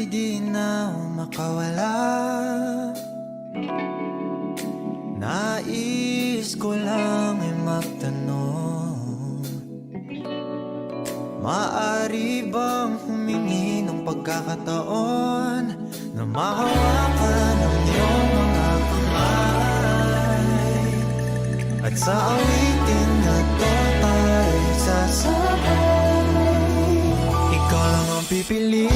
ay di na makawala. Nais ko lang ay magtanong, maaari bang humingi ng pagkakataon na mahawakan ang iyong mga kamay, at sa awitin na to tayo sasabay. Ikaw lang ang pipili